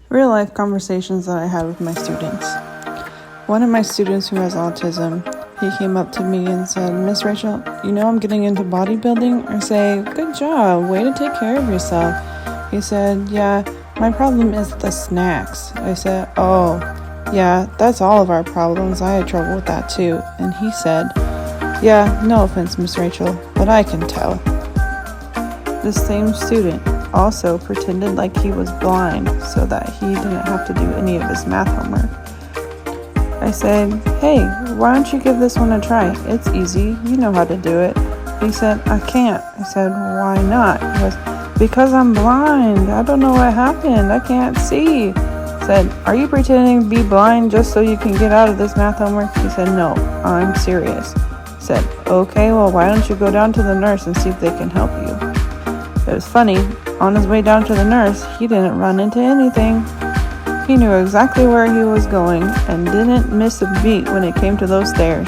Real life conversations that I had with my students. One of my students who has autism, he came up to me and said, "Miss Rachel, you know I'm getting into bodybuilding?" I say, "Good job, way to take care of yourself." He said, "Yeah, my problem is the snacks." I said, "Oh, yeah, that's all of our problems. I had trouble with that too." And he said, "Yeah, no offense, Miss Rachel, but I can tell." The same student also pretended like he was blind so that he didn't have to do any of his math homework. I said, "Hey, why don't you give this one a try? It's easy, you know how to do it." He said, "I can't." I said, "Why not?" He goes, "Because I'm blind. I don't know what happened. I can't see." I said, "Are you pretending to be blind just so you can get out of this math homework?" He said, "No, I'm serious." I said, "Okay, well, why don't you go down to the nurse and see if they can help you?" It was funny. On his way down to the nurse, he didn't run into anything. He knew exactly where he was going and didn't miss a beat when it came to those stairs.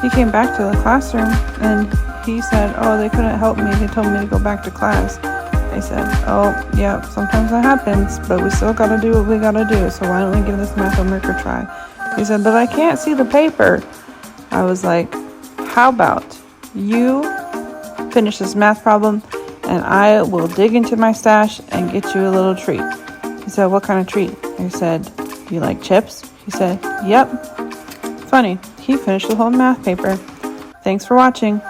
He came back to the classroom and he said, "Oh, they couldn't help me. They told me to go back to class." I said, "Oh, yeah, sometimes that happens, but we still gotta do what we gotta do, so why don't we give this math homework a try?" He said, "But I can't see the paper." I was like, "How about you finish this math problem and I will dig into my stash and get you a little treat." He said, "What kind of treat?" I said, "Do you like chips?" He said, "Yep." Funny, he finished the whole math paper. Thanks for watching.